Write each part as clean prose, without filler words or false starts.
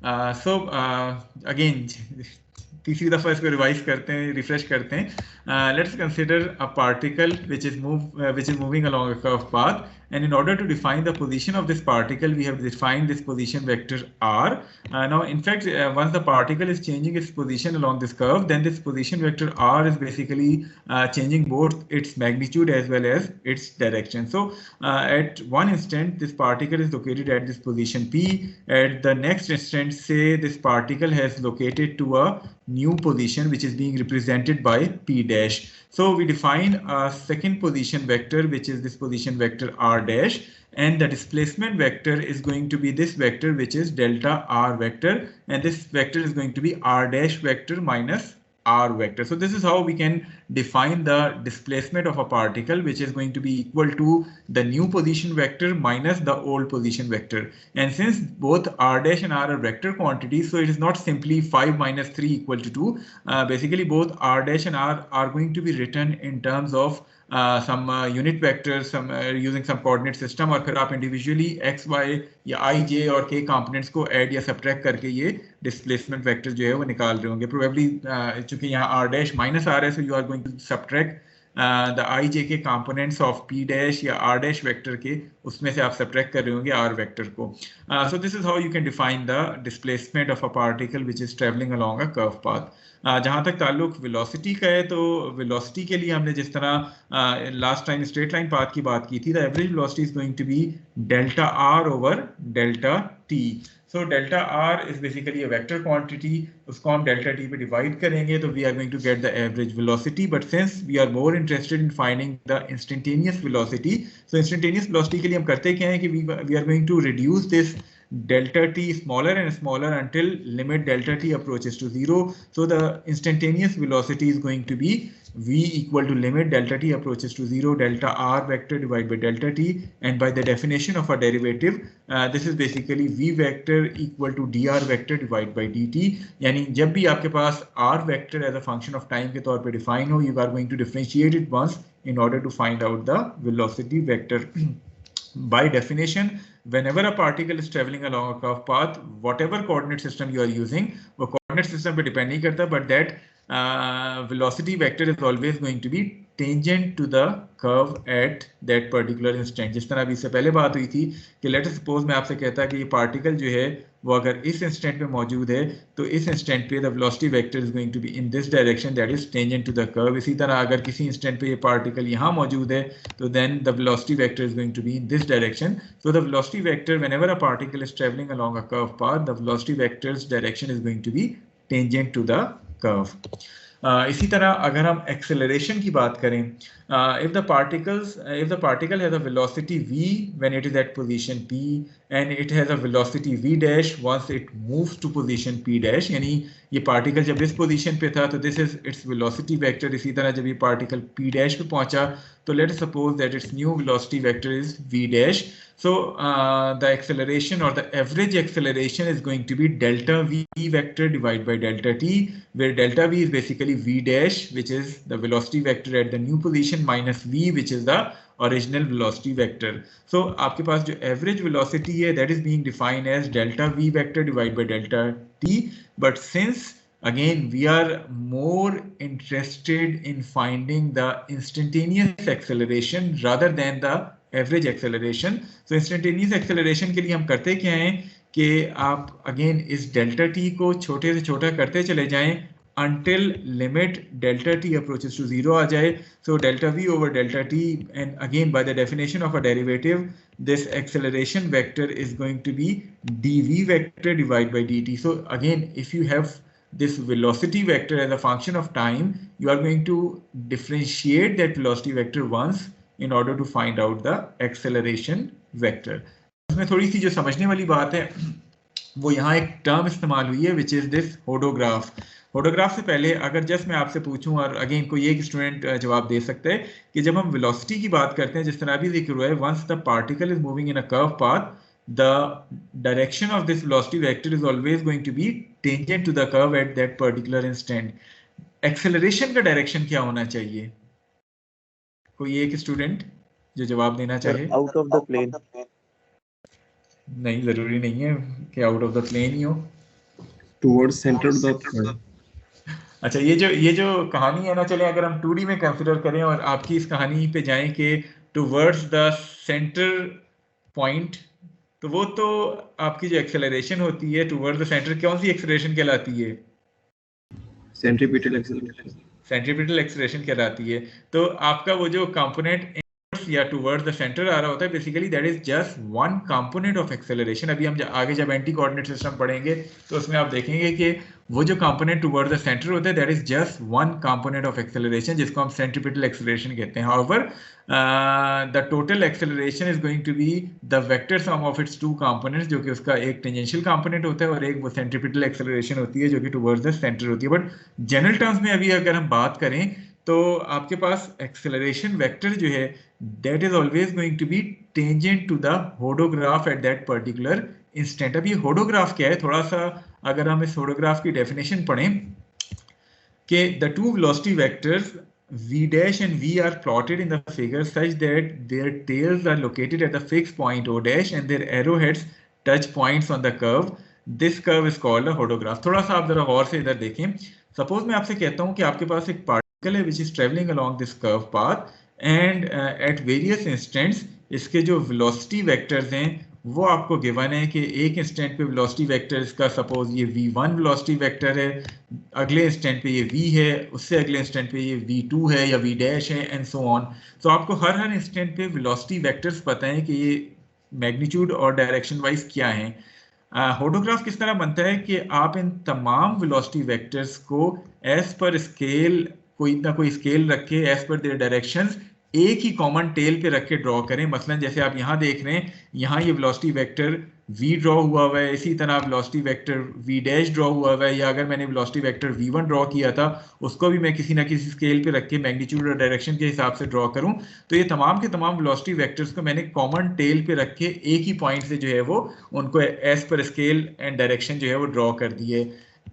So again तीसरी दफा इसको रिवाइज करते हैं, रिफ्रेश करते हैं. Let's consider a particle which is moving along a curved path, and in order to define the position of this particle we have defined this position vector r. Now in fact once the particle is changing its position along this curve, then this position vector r is basically changing both its magnitude as well as its direction. So at one instant this particle is located at this position p. At the next instant, say this particle has located to a new position which is being represented by p dash. So we define a second position vector which is this position vector r dash, and the displacement vector is going to be this vector which is delta r vector, and this vector is going to be r dash vector minus r vector. So this is how we can define the displacement of a particle, which is going to be equal to the new position vector minus the old position vector. And since both r dash and r are vector quantities, so it is not simply 5 minus 3 equal to 2. Basically both r dash and r are going to be written in terms of some unit vectors, some using some coordinate system, और फिर आप individually x, y या i, j और k components को add या subtract करके ये displacement vector जो है वो निकाल रहे होंगे. Probably चूंकि यहाँ r dash minus r है, so you are going to subtract the i, j के components of p dash या r dash vector के, उसमें से आप subtract कर रहे होंगे r vector को. So this is how you can define the displacement of a particle which is traveling along a curved path. जहाँ तक ताल्लुक वेलोसिटी का है, तो वेलोसिटी के लिए हमने जिस तरह last time straight line path की बात की थी, the average velocity is going to be delta r over delta t. So delta r is basically a vector quantity, उसको हम डेल्टा टी पे डिवाइड करेंगे तो we are going to get the average velocity. But since we are more interested in finding the instantaneous velocity, so instantaneous velocity के लिए हम करते क्या है कि we are going to reduce this delta t smaller and smaller until limit delta t approaches to 0. So the instantaneous velocity is going to be v equal to limit delta t approaches to 0 delta r vector divided by delta t, and by the definition of a derivative this is basically v vector equal to dr vector divided by dt. यानी जब भी आपके पास r vector as a function of time के तौर पे define हो, you are going to differentiate it once in order to find out the velocity vector. By definition, whenever a particle is traveling along a curved path, whatever coordinate system you are using, वो coordinate system पे depend नहीं करता, but that velocity vector is always going to be tangent to the curve at that particular instant. जिस तरह अभी इससे पहले बात हुई थी कि let us suppose मैं आपसे कहता कि ये particle जो है वो अगर इस instant पे मौजूद है, तो इस instant पे the velocity vector is going to be in this direction, that is tangent to the curve. इसी तरह अगर किसी instant पे ये particle यहाँ मौजूद है, तो then the velocity vector is going to be in this direction. So the velocity vector, whenever a particle is traveling along a curved path, the velocity vector's direction is going to be tangent to the curve. इसी तरह अगर हम acceleration की बात करें, if the particle has a velocity v when it is at position p, and it has a velocity v dash once it moves to position p dash, यानी ये particle जब इस position पे था तो this is its velocity vector. इसी तरह जब ये particle p dash पे पहुंचा तो let us suppose that its new velocity vector is v dash. So the acceleration or the average acceleration is going to be delta v vector divided by delta t, where delta v is basically v dash, which is the velocity vector at the new position, minus v, which is the original velocity vector. So आपके पास जो average velocity है, that is being defined as delta v vector divided by delta t. But since again we are more interested in finding the instantaneous acceleration rather than the average acceleration, तो instantaneous acceleration के लिए हम करते क्या हैं कि आप again इस डेल्टा टी को छोटे से छोटा करते चले जाएं until limit delta t approaches to 0 आ जाए. So delta v over delta t, and again by the definition of a derivative, this acceleration vector is going to be dv vector divided by dt. So again, if you have this velocity vector as a function of time, you are going to differentiate that velocity vector once in order to find out the acceleration vector. इसमें थोड़ी सी जो समझने वाली बात है वो यहाँ एक टर्म इस्तेमाल हुई है which is this hodograph. hodograph से पहले अगर जस्ट मैं आपसे पूछूं, और अगेन कोई एक स्टूडेंट जवाब दे सकता है कि जब हम वेलोसिटी की बात करते हैं, जिस तरह अभी जिक्र हुआ है, once the particle is moving in a curved path, the direction of this velocity vector is always going to be tangent to the curve at that particular instant. Acceleration का डायरेक्शन क्या होना चाहिए? कोई एक स्टूडेंट जो जवाब देना चाहे. Out of the plane. नहीं, जरूरी नहीं है कि आउट ऑफ द प्लेन ही हो. towards center of the curve. अच्छा, ये जो कहानी है ना, चले अगर हम 2D में कंसिडर करें और आपकी इस कहानी पे जाएं कि टुवर्ड्स द सेंटर पॉइंट, तो वो तो आपकी जो एक्सेलरेशन होती है टुवर्ड्स द सेंटर, कौन सी एक्सेलरेशन कहलाती है? Centripetal acceleration. सेंट्रीपिटल एक्सेलरेशन कहलाती है। तो आपका वो जो कंपोनेंट या टुवर्ड्स द सेंटर आ रहा होता है, basically that is just one component of acceleration. अभी हम आगे जब एंटी कोऑर्डिनेट सिस्टम पढ़ेंगे तो उसमें आप देखेंगे कि वो जो कंपोनेंट टुवर्ड्स द सेंटर होता है that is just one component of acceleration, जिसको हम सेंट्रीपिटल एक्सेलरेशन कहते हैं। However the total acceleration is going to be the vector sum of its two components, जो कि उसका एक टेंजेंशियल कंपोनेंट होता है और एक वो सेंट्रीपिटल एक्सेलरेशन होती है जो कि टुवर्ड्स द सेंटर होती है। बट जनरल टर्म्स में अभी अगर हम बात करें तो आपके पास एक्सेलरेशन वेक्टर जो है that is always going to be tangent to the hodograph at that particular instant। अब ये hodograph क्या है, थोड़ा सा अगर हम इस hodograph की definition पढ़ें कि the two velocity vectors v dash and v are plotted in the figure such that their tails are located at the fixed point o dash and their arrowheads touch points on the curve। This curve is called a hodograph। थोड़ा सा आप जरा गौर से इधर देखें। Suppose मैं आपसे कहता हूं कि आपके पास एक पार्टिकल है which is traveling along this curve path and at various instants इसके जो वेलोसिटी वेक्टर्स हैं वो आपको गिवन है कि एक इंस्टेंट पे वेलोसिटी वेक्टर इसका सपोज ये v1 वेलोसिटी वेक्टर है, अगले इंस्टेंट पे ये v है, उससे अगले इंस्टेंट पे ये v2 है या v डैश है एंड सो ऑन। तो आपको हर इंस्टेंट पे वेलोसिटी वेक्टर्स पता है कि ये मैग्नीट्यूड और डायरेक्शन वाइज क्या है। होडोग्राफ किस तरह बनता है कि आप इन तमाम वेलोसिटी वेक्टर्स को एज पर स्केल, कोई ना कोई स्केल रख के एज पर देयर डायरेक्शंस एक ही कॉमन टेल पे रख के ड्रॉ करें। मसलन जैसे आप यहाँ देख रहे हैं, यहाँ ये वेलोसिटी वेक्टर v ड्रॉ हुआ हुआ है, इसी तरह velocity vector v dash draw हुआ हुआ है, या अगर मैंने वेलोसिटी वेक्टर v1 ड्रॉ किया था उसको भी मैं किसी ना किसी स्केल पे रख के मैग्नीट्यूड और डायरेक्शन के हिसाब से ड्रॉ करूं, तो ये तमाम के तमाम वेलोसिटी वेक्टर्स को मैंने कॉमन टेल पे रख के एक ही पॉइंट से जो है वो उनको as per scale and direction जो है वो ड्रॉ कर दिए।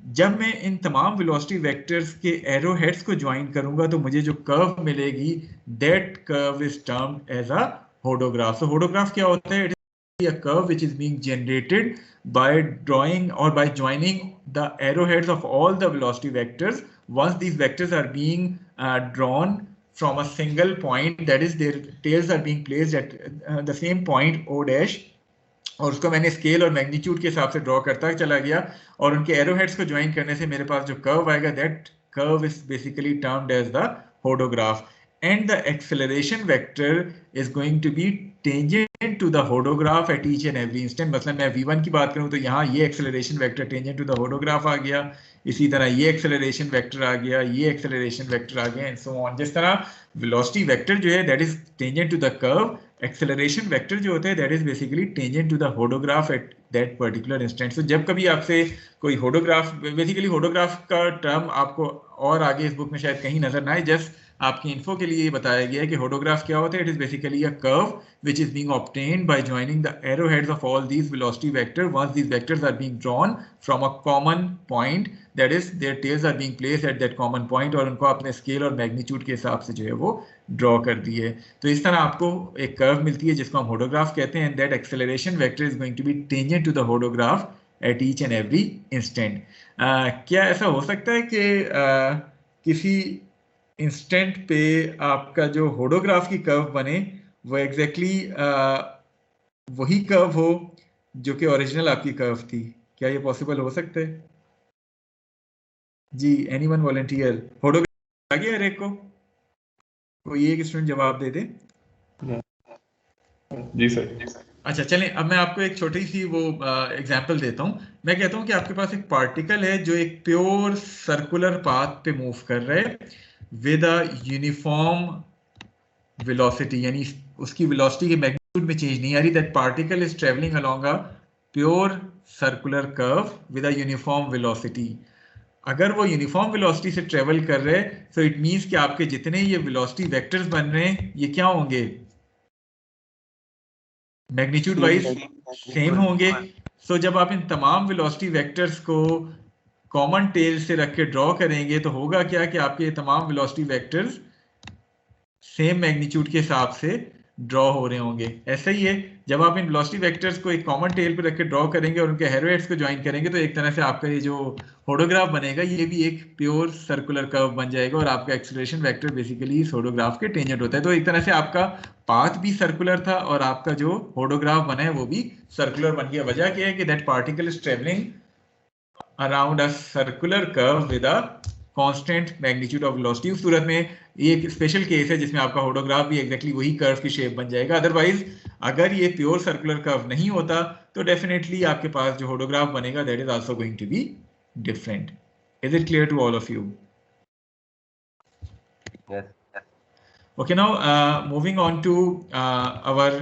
जब मैं इन तमाम वेलोसिटी वेक्टर्स के एरो हेड्स को ज्वाइन करूंगा तो मुझे जो कर्व मिलेगी that curve is termed as a hodograph. So hodograph क्या होता है? It is a curve which is being generated by drawing और by joining the arrow heads of all the velocity vectors once these vectors are being drawn from a single point, that is their tails are being placed at the same point o dash, और उसको मैंने scale और magnitude के हिसाब से draw करता चला गया और उनके एरोहेड्स को ज्वाइन करने से मेरे पास जो कर्व आएगा that curve is basically termed as the hodograph. And the acceleration vector is going to be tangent to the hodograph at each and every instant. मतलब मैं v1 की बात करूं तो यहाँ ये acceleration vector tangent to the hodograph आ गया, इसी तरह ये एक्सेलरेशन वेक्टर आ गया, ये एक्सेलरेशन वेक्टर आ गया एंड सो ऑन। जिस तरह वेलोसिटी वेक्टर जो है that is tangent to the curve, acceleration vector जो होता है that is basically tangent to the hodograph at that particular instant. So जब कभी आपसे कोई होडोग्राफ, बेसिकली होडोग्राफ का टर्म आपको और आगे इस बुक में शायद कहीं नजर ना आए, जस्ट आपकी इन्फो के लिए बताया गया है कि होडोग्राफ क्या होता है। It is basically a curve which is being obtained by joining the arrowheads of all these velocity vectors once these vectors are being drawn from a common point, that is their tails are being placed at that common point और उनको अपने scale और magnitude के हिसाब से जो है वो ड्रॉ कर दिए। तो इस तरह आपको एक कर्व मिलती है जिसको हम होडोग्राफ कहते हैं, and that acceleration vector is going to be tangent to the hodograph at each and every instant. क्या ऐसा हो सकता है कि किसी इंस्टेंट पे आपका जो होडोग्राफ की कर्व बने वो एग्जैक्टली वही कर्व हो जो कि ओरिजिनल आपकी कर्व थी? क्या ये पॉसिबल हो सकता है? जी, एनीवन वॉलंटियर? होडोग्राफ आ गया एक को, कोई एक स्टूडेंट जवाब दे दे। जी सर। अच्छा चलें, अब मैं आपको एक छोटी सी वो एग्जांपल देता हूँ। मैं कहता हूँ कि आपके पास एक पार्टिकल है जो एक प्योर सर्कुलर पाथ पे मूव कर रहा है विद अ यूनिफॉर्म वेलोसिटी, यानी उसकी वेलोसिटी के मैग्नीट्यूड में चेंज नहीं आ रही। That particle is travelling along a pure circular curve with a uniform velocity. अगर वो यूनिफॉर्म वेलोसिटी से ट्रेवल कर रहे हैं तो इट मींस कि आपके जितने ये वेलोसिटी वेक्टर्स बन रहे हैं ये क्या होंगे? मैग्नीट्यूड वाइज सेम होंगे। सो जब आप इन तमाम वेलोसिटी वेक्टर्स को कॉमन टेल से रख के ड्रॉ करेंगे तो होगा क्या कि आपके तमाम वेलोसिटी वेक्टर्स सेम मैग्नीट्यूड के हिसाब से ड्रॉ हो रहे होंगे। ऐसा ही है, जब आप इन वेलोसिटी वेक्टर्स को एक कॉमन टेल पे रख के ड्रॉ करेंगे और उनके हेरोइड्स को ज्वाइन करेंगे तो एक तरह से आपका ये जो होडोग्राफ बनेगा ये भी एक प्योर सर्कुलर कर्व बन जाएगा, और आपका एक्सेलरेशन वेक्टर बेसिकली इस होडोग्राफ के टेंजेंट होता है। तो एक तरह से आपका पाथ भी सर्कुलर था और आपका जो होडोग्राफ बना है वो भी सर्कुलर बन गया। वजह क्या है कि that particle is travelling around a circular curve with a constant magnitude of velocity. उस सूरत में ये एक स्पेशल केस है जिसमें आपका होडोग्राफ भी एग्जैक्टली वही कर्व की शेप बन जाएगा। अदरवाइज अगर ये प्योर सर्कुलर कर्व नहीं होता तो डेफिनेटली आपके पास जो होडोग्राफ बनेगा that is also going to be different. Is it clear to all of you? Yes. Okay, now moving on to our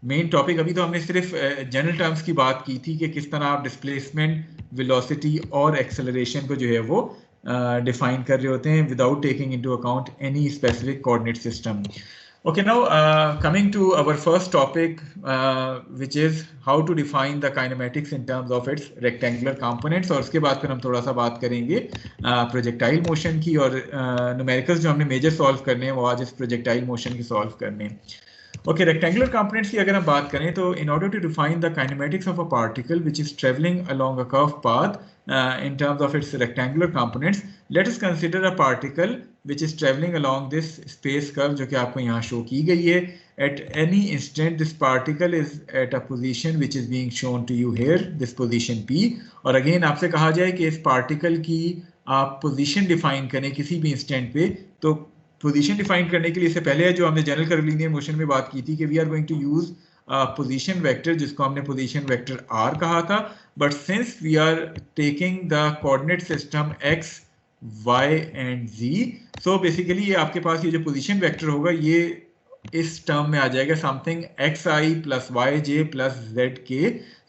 main topic. अभी तो हमने सिर्फ जनरल टर्म्स की बात की थी कि किस तरह आप डिस्प्लेसमेंट, वेलोसिटी और एक्सेलरेशन को जो है वो डिफाइन कर रहे होते हैं without taking into account any specific coordinate system. Okay, now coming to our first topic, which is how to define the kinematics in terms of its rectangular components, और उसके बाद फिर हम थोड़ा सा बात करेंगे प्रोजेक्टाइल मोशन की, और न्यूमेरिकल्स जो हमने मेजर सॉल्व करने हैं वो आज इस प्रोजेक्टाइल मोशन की सॉल्व करने हैं। ओके, रेक्टेंगुलर कंपोनेंट्स की अगर हम बात करें तो in order to define the kinematics of a particle which is travelling along a curve path in terms of its rectangular components, let us consider a particle which is traveling along this space curve जो कि आपको यहाँ show की गई है। At any instant this particle is at a position which is being shown to you here, this position P। और again आपसे कहा जाए कि इस पार्टिकल की आप पोजीशन डिफाइन करें किसी भी इंस्टेंट पे, तो पोजीशन डिफाइन करने के लिए इससे पहले जो हमने जनरल कर्वीलिनियर मोशन में बात की थी कि we are going to use position vector जिसको हमने पोजीशन वेक्टर R कहा था। But since we are taking the coordinate system x, y and z, so basically ये आपके पास ये जो पोजीशन वेक्टर होगा ये इस टर्म में आ जाएगा something xi plus yj plus zk।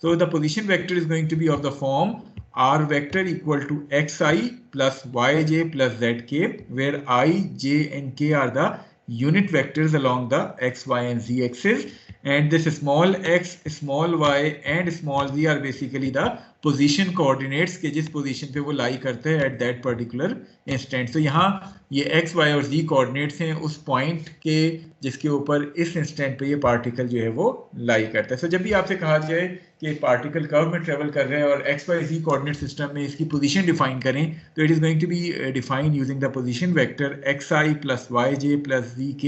So the position vector is going to be of the form r vector equal to xi plus yj plus zk, where I, j and k are the unit vectors along the x, y and z axis, and this small x, small y and small z are basically the position coordinates के जिस position पे वो लाई करते हैं at that particular instant। तो यहाँ ये x, y और z कोऑर्डिनेट्स हैं उस पॉइंट के जिसके ऊपर इस इंस्टेंट पे ये पार्टिकल जो है वो लाई करता है। सो जब भी आपसे कहा जाए कि पार्टिकल कर्व में ट्रेवल कर रहे हैं और x, y, z coordinate system में इसकी पोजीशन डिफाइन करें तो it is going to be defined using the position vector xi plus yj plus zk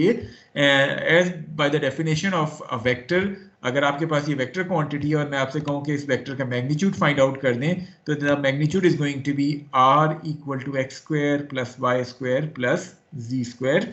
as by the definition of a vector. अगर आपके पास ये वेक्टर क्वांटिटी है और मैं आपसे कहूं कि इस वेक्टर का मैग्नीट्यूड फाइंड आउट कर दें तो the magnitude is going to be r equal to x square plus y square plus z square.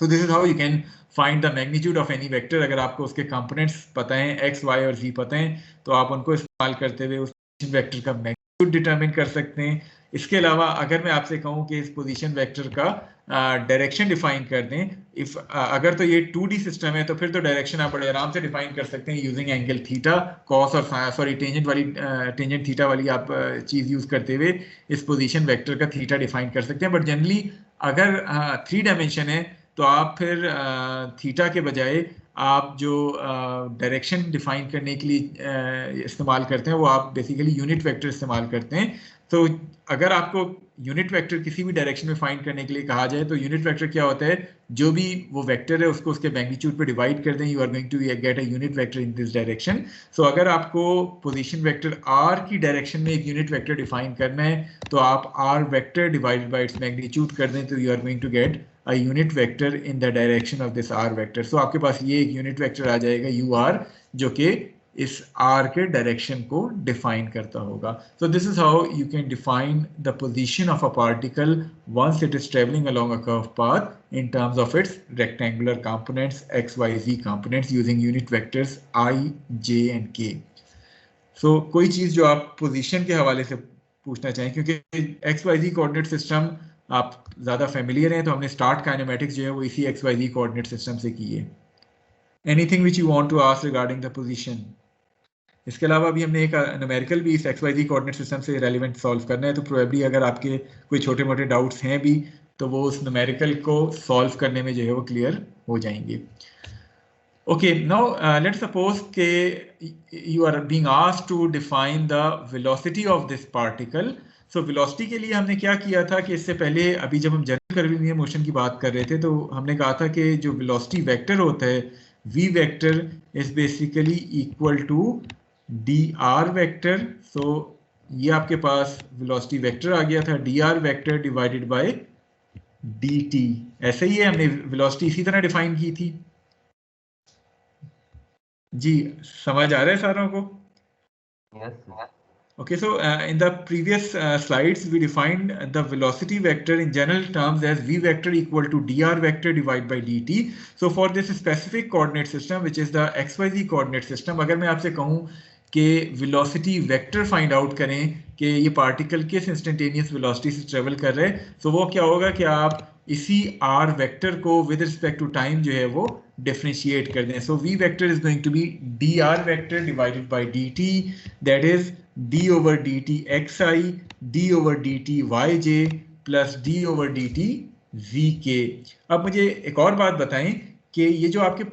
So this is how you can find the magnitude of any vector. अगर आपको उसके components पता हैं x, y और z पता हैं तो आप उनको इस्तेमाल करते हुए उस वेक्टर का मैग्नीट्यूड डिटरमिन कर सकते हैं। इसके अलावा अगर मैं आपसे कहूं कि इस पोजीशन वेक्टर का डायरेक्शन डिफाइन कर दें, इफ अगर तो ये 2D सिस्टम है तो फिर तो डायरेक्शन आप बड़े आराम से डिफाइन कर सकते हैं यूजिंग एंगल थीटा, कॉस और सॉरी टेंजेंट थीटा वाली आप चीज यूज करते हुए इस पोजीशन वेक्टर का थीटा डिफाइन कर सकते हैं। बट जनरली अगर 3 डायमेंशन है तो आप फिर थीटा के बजाय आप जो डायरेक्शन डिफाइन करने के लिए इस्तेमाल करते हैं वो आप बेसिकली यूनिट वेक्टर इस्तेमाल करते हैं। तो अगर आपको यूनिट वेक्टर किसी भी डायरेक्शन में फाइंड करने के लिए कहा जाए तो यूनिट वेक्टर क्या होता है, जो भी वो वेक्टर है उसको उसके मैग्नीट्यूड पे डिवाइड कर दें, you are going to get a unit vector in this direction. So अगर आपको पोजीशन वेक्टर r की डायरेक्शन में एक यूनिट वेक्टर डिफाइन करना है तो आप r vector divided by its magnitude कर दें तो you are going to get a unit vector in the direction of this r vector। so आपके पास ये एक यूनिट वेक्टर आ जाएगा ur जो कि इस r के डायरेक्शन को डिफाइन करता होगा। so this is how you can define the position of a particle once it is traveling along a curved path in terms of its rectangular components x, y, z components using unit vectors I, j and k। so कोई चीज जो आप position के हवाले से पूछना चाहें, क्योंकि x, y, z coordinate system आप ज्यादा फेमिलियर हैं तो हमने स्टार्ट काइनेमेटिक्स जो है वो इसी x y z coordinate system से की है। Anything which you want to ask regarding the position? इसके अलावा अभी हमने एक न्यूमेरिकल भी इस x y z coordinate system से रेलेवेंट सॉल्व करना है, तो प्रोबेबली अगर आपके कोई छोटे मोटे डाउट्स हैं भी तो वो उस न्यूमेरिकल को सॉल्व करने में जो है वो क्लियर हो जाएंगे। Okay, now let's suppose you are being asked to define the velocity of this particle। So velocity के लिए हमने क्या किया था कि इससे पहले अभी जब हम जनरल कर्वीलिनियर मोशन की बात कर रहे थे तो हमने कहा था कि जो velocity वेक्टर होता है v vector is basically equal to dr vector. So ये आपके पास वेलोसिटी वेक्टर आ गया था, dr vector divided by dt. ऐसे ही है, हमने वेलोसिटी इसी तरह डिफाइन की थी. जी समझ आ रहा है सारों को? Yes. Okay, so in the previous slides we defined the velocity vector in general terms as v vector equal to dr vector divided by dt. So for this specific coordinate system which is the xyz coordinate system, अगर मैं आपसे कहूँ कि velocity vector find out करें कि ये particle किस instantaneous velocity से ट्रेवल कर रहे हैं, तो वो क्या होगा कि आप इसी r वेक्टर को विद रिस्पेक्ट टू टाइम जो है वो डिफरेंशिएट कर दें. So v vector is going to be dr vector divided by dt, that is d over dt xi, d over dt yj plus d over dt vk. अब मुझे एक और बात बताएं कि ये जो आपके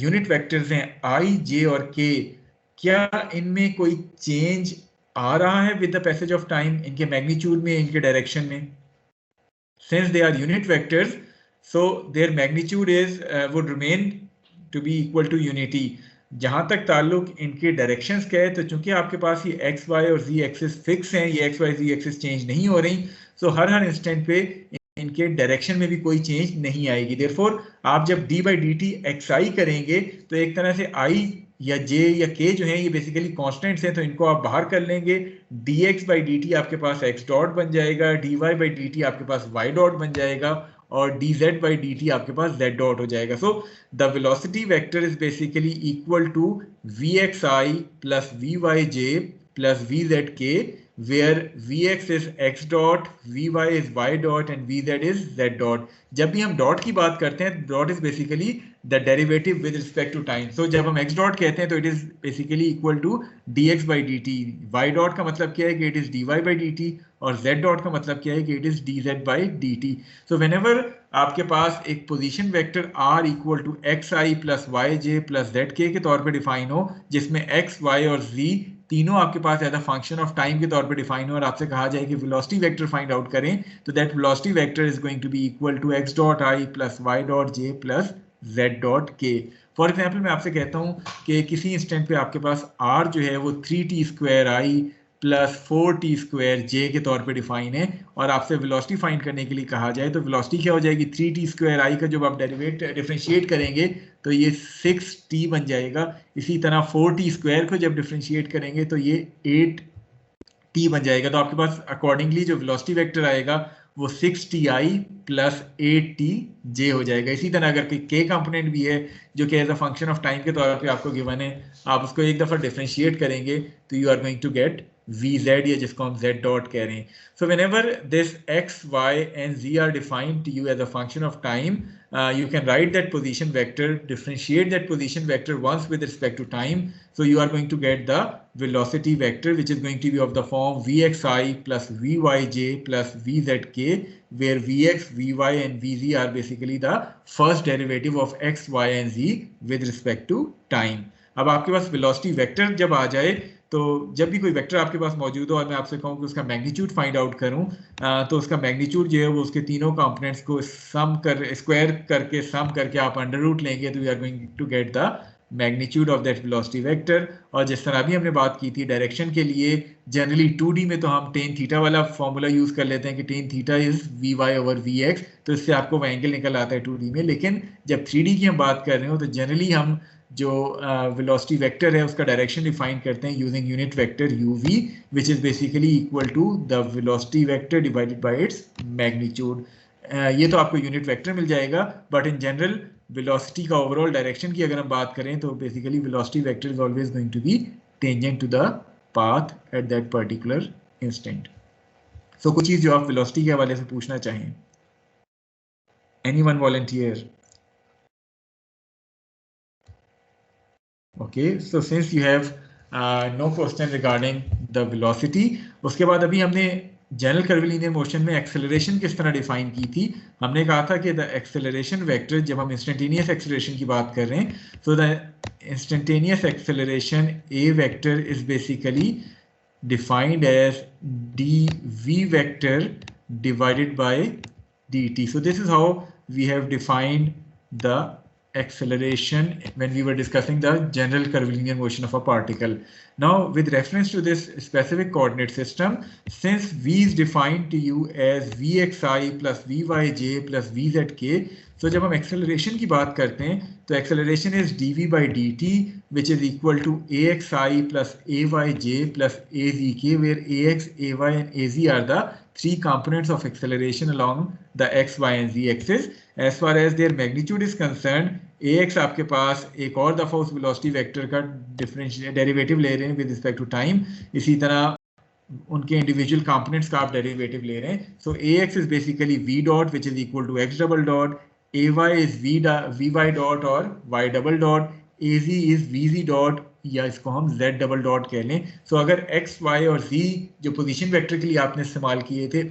यूनिट वेक्टर्स हैं i, j और k, क्या इनमें कोई चेंज आ रहा है with the passage of time, इनके मैग्नीट्यूड में, इनके डायरेक्शन में? Since they are unit vectors, so their magnitude is would remain to be equal to unity. जहां तक ताल्लुक इनके डायरेक्शंस का है, तो चूंकि आपके पास ये एक्स वाई और जी एक्सिस फिक्स हैं, ये एक्स वाई जी एक्सिस चेंज नहीं हो रही, सो हर इंस्टेंट पे इनके डायरेक्शन में भी कोई चेंज नहीं आएगी. देयरफॉर आप जब d by D T X I करेंगे तो एक तरह से i या j या k जो हैं ये बेसिकली कॉन्स्टेंट्स हैं, तो इनको आप बाहर कर लेंगे. dx बाई डी टी आपके पास x डॉट बन जाएगा, dy बाई डी टी आपके पास y डॉट बन जाएगा और dz बाई डी टी आपके पास z डॉट हो जाएगा. So the velocity vector is basically equal to vxi plus vyj plus vzk, where vx is x dot, vy is y dot and vz is z dot. जब भी हम dot की बात करते हैं, dot is basically the derivative with respect to time. So जब हम x dot कहते हैं तो it is basically equal to dx by D T. y dot का मतलब क्या है कि it is dy by D T, और z डॉट का मतलब क्या है कि it is dz by D T. So whenever आपके पास एक position vector r equal to xi plus yj plus zk के तौर पे डिफाइन हो, जिसमें x, y और z तीनों आपके पास as a function of time के तौर पे डिफाइन हो, और आपसे कहा जाए कि वेलोसिटी वेक्टर फाइंड आउट करें, तो that velocity vector is going to be equal to x dot i plus y dot j plus z dot k. For example मैं आपसे कहता हूँ कि किसी इंस्टेंट पे आपके पास r जो है वो 3t square i plus 4t square j के तौर पे डिफाइन है, और आपसे वेलोसिटी फाइंड करने के लिए कहा जाए तो वेलोसिटी क्या हो जाएगी, 3t स्क्वायर i का जब आप डिफरेंशिएट करेंगे तो ये 6t बन जाएगा. इसी तरह 4t स्क्वायर को जब डिफरेंशिएट करेंगे तो ये 8t बन जाएगा. तो आपके पास अकॉर्डिंगली जो वेलोसिटी वेक्टर आएगा वो 6ti प्लस 8tj हो जाएगा. इसी तरह अगर कोई k कंपोनेंट भी है जो कि as a function of time के तौर पे आपको गिवन है, आप उसको एक दफ़ा डिफरेंशिएट करेंगे तो you are going to get vz, या जिसको हम z डॉट कह रहे हैं. सो whenever this x, y and z are defined to you as a function of time, you can write that position vector, differentiate that position vector once with respect to time. So you are going to get the velocity vector which is going to be of the form vxi plus vyj plus vzk, where vx, vy and vz are basically the first derivative of x, y and z with respect to time. अब आपके पास velocity vector जब आ जाए, तो जब भी कोई vector आपके पास मौजूद हो और मैं आपसे कहूँ कि उसका मैग्नीट्यूड फाइंड आउट करूँ, तो उसका मैग्नीट्यूड जो है वो उसके तीनों कंपोनेंट्स को स्क्वायर करके सम करके आप अंडर रूट लेंगे, तो we are going to get the magnitude of that velocity vector. और जिस तरह अभी हमने बात की थी डायरेक्शन के लिए, जनरली 2D में तो हम टेन थीटा वाला फॉर्मूला यूज़ कर लेते हैं कि tan theta is vy over vx, तो इससे आपको वो एंगल निकल आता है 2D में. लेकिन जब 3D की हम बात कर रहे हो तो जनरली हम जो वेलोसिटी वेक्टर है उसका डायरेक्शन डिफाइन करते हैं using unit vector uv, which is basically equal to the velocity vector divided by its magnitude. ये तो आपको यूनिट वेक्टर मिल जाएगा, बट इन जनरल वेलोसिटी का ओवरऑल डायरेक्शन की अगर हम बात करें तो basically velocity vector is always going to be tangent to the path at that particular instant. So कुछ चीज़ जो आप वेलोसिटी के हवाले से पूछना चाहें, anyone volunteer? Okay, so since you have no question regarding the velocity, उसके बाद अभी हमने जनरल कर्वीलिनियर मोशन में एक्सेलरेशन किस तरह डिफाइन की थी. हमने कहा था कि द एक्सेलरेशन वेक्टर, जब हम इंस्टेंटेनियस एक्सेलरेशन की बात कर रहे हैं, so the instantaneous acceleration a vector is basically defined as dv vector divided by dt. So this is how we have defined the acceleration when we were discussing the general curvilinear motion of a particle. Now, with reference to this specific coordinate system, since v is defined to you as vxi plus vyj plus vzk, so जब हम acceleration की बात करते हैं तो acceleration is dv by dt which is equal to axi plus ayj plus azk, where ax, ay and az are the three components of acceleration along the x, y and z axis. As far as their magnitude is concerned, ax आपके पास एक और दफ़ा उस velocity vector का differential derivative ले रहे हैं with respect to time, इसी तरह उनके individual components का आप derivative ले रहे हैं. So ax is basically v dot which is equal to x double dot, ay is vy dot और y double dot, az is vz dot या इसको हम z डबल डॉट कह लें. सो अगर x, y और z जो पोजीशन वेक्टर के लिए आपने इस्तेमाल किए थे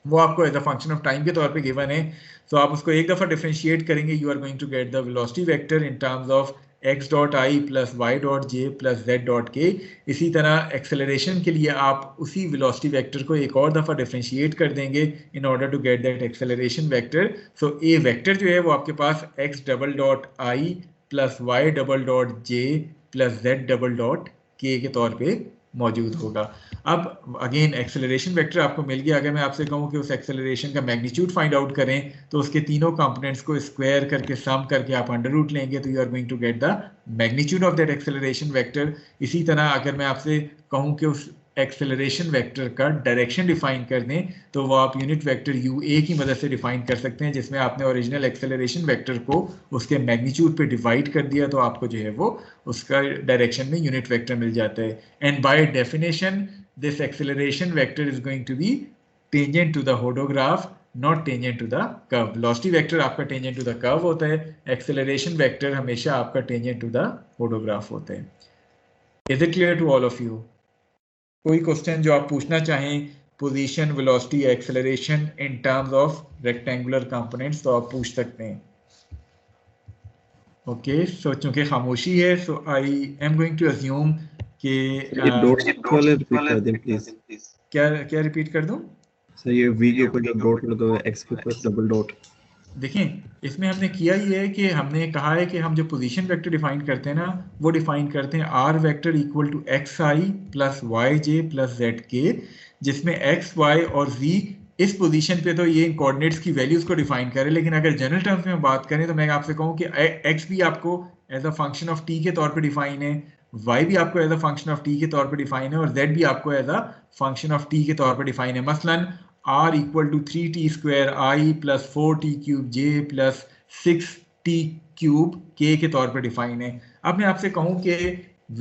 वो आपको as a function of time के तौर पे गिवन है, तो आप उसको एक दफ़ा डिफरेंशिएट करेंगे, you are going to get the velocity vector in terms of x dot i plus y dot j plus z dot k. इसी तरह एक्सेलरेशन के लिए आप उसी वेलोसिटी वेक्टर को एक और दफ़ा डिफरेंशिएट कर देंगे in order to get that acceleration vector. So a vector जो है वो आपके पास x double dot i plus y double dot j plus z double dot के तौर पे मौजूद होगा. अब अगेन एक्सेलरेशन वेक्टर आपको मिल गया. अगर मैं आपसे कहूँ कि उस एक्सेलरेशन का मैग्नीट्यूड फाइंड आउट करें तो उसके तीनों कंपोनेंट्स को स्क्वायर करके सम करके आप अंडर रूट लेंगे तो you are going to get the magnitude of that acceleration vector. इसी तरह अगर मैं आपसे कहूँ कि उस एक्सेलरेशन वेक्टर का डायरेक्शन डिफाइन कर दें तो वो आप यूनिट वेक्टर यू ए की मदद से डिफाइन कर सकते हैं, जिसमें आपने ओरिजिनल एक्सेलरेशन वेक्टर को उसके मैग्नीट्यूड पे डिवाइड कर दिया तो आपको जो है वो उसका डायरेक्शन में यूनिट वेक्टर मिल जाता है. And by definition this acceleration vector is going to be tangent to the hodograph, not tangent to the curve. Velocity vector आपका टेंजेंट टू द कर्व होता है, एक्सेलरेशन वेक्टर हमेशा आपका टेंजेंट टू द होडोग्राफ होता है. Is it clear to all of you? कोई question जो आप पूछना चाहें position, velocity, acceleration in terms of rectangular components तो आप पूछ सकते हैं. ओके, सो चूंकि खामोशी है so I am going to assume कि वाले रिपीट कर दें प्लीज. क्या रिपीट कर दूं सर? ये वी के ऊपर जो डॉट लगा हुआ है, एक्स के ऊपर डबल डॉट. देखें इसमें हमने किया ही है कि हमने कहा है कि हम जो पोजीशन वेक्टर डिफाइन करते हैं ना वो डिफाइन करते हैं r vector equal to x i plus y j plus z k, जिसमें एक्स, वाई और जी इस पोजीशन पे तो ये कोऑर्डिनेट्स की वैल्यूज को डिफाइन करे. लेकिन अगर जनरल टर्म्स में बात करें तो मैं आपसे कहूँ कि एक्स भी आपको as a function of t के तौर पे डिफाइन है, वाई भी आपको as a function of t के तौर पे डिफाइन है और जेड भी आपको as a function of t के तौर पे डिफाइन है. मसलन r equal to 3t square i plus 4t cube j plus 6t cube k के तौर पर डिफाइन है. अब मैं आपसे कहूँ कि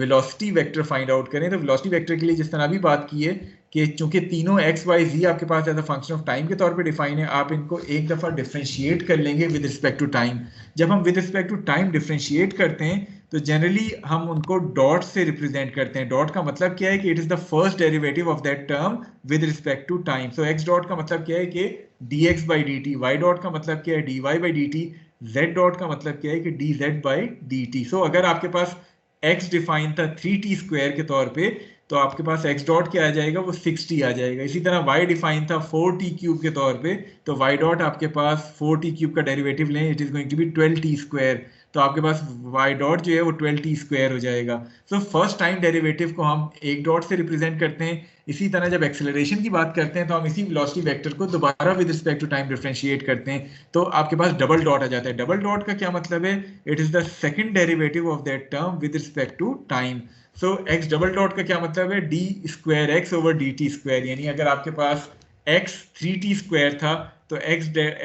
वेलोसिटी वेक्टर फाइंड आउट करें तो वेलोसिटी वेक्टर के लिए जिस तरह भी बात की है कि चूंकि तीनों x, y, z आपके पास as a function of time के तौर पे डिफाइन है, आप इनको एक दफ़ा डिफरेंशिएट कर लेंगे विद रिस्पेक्ट टू टाइम. जब हम with respect to time differentiate करते हैं तो जनरली हम उनको डॉट से रिप्रेजेंट करते हैं. डॉट का मतलब क्या है कि it is the first derivative of that term with respect to time. So x dot का मतलब क्या है कि dx by dt, y dot का मतलब क्या है dy by dt, z dot का मतलब क्या है कि dz बाई dt. सो अगर आपके पास x डिफाइन था 3t स्क्वायर के तौर पे तो आपके पास x डॉट क्या आ जाएगा, वो 6t आ जाएगा. इसी तरह y डिफाइन था 4t क्यूब के तौर पे तो y डॉट आपके पास 4t क्यूब का डेरिवेटिव लें, it is going to be 12t square, तो आपके पास y डॉट जो है वो 12t स्क्वायर हो जाएगा. सो फर्स्ट टाइम डेरिवेटिव को हम एक डॉट से रिप्रेजेंट करते हैं. इसी तरह जब एक्सेलरेशन की बात करते हैं तो हम इसी वेलोसिटी वेक्टर को दोबारा with respect to time differentiate करते हैं तो आपके पास डबल डॉट आ जाता है. डबल डॉट का क्या मतलब है? It is the second derivative of that term with respect to time. So x double dot का क्या मतलब है? d square x over d t square, यानी अगर आपके पास x 3t स्क्वायर था तो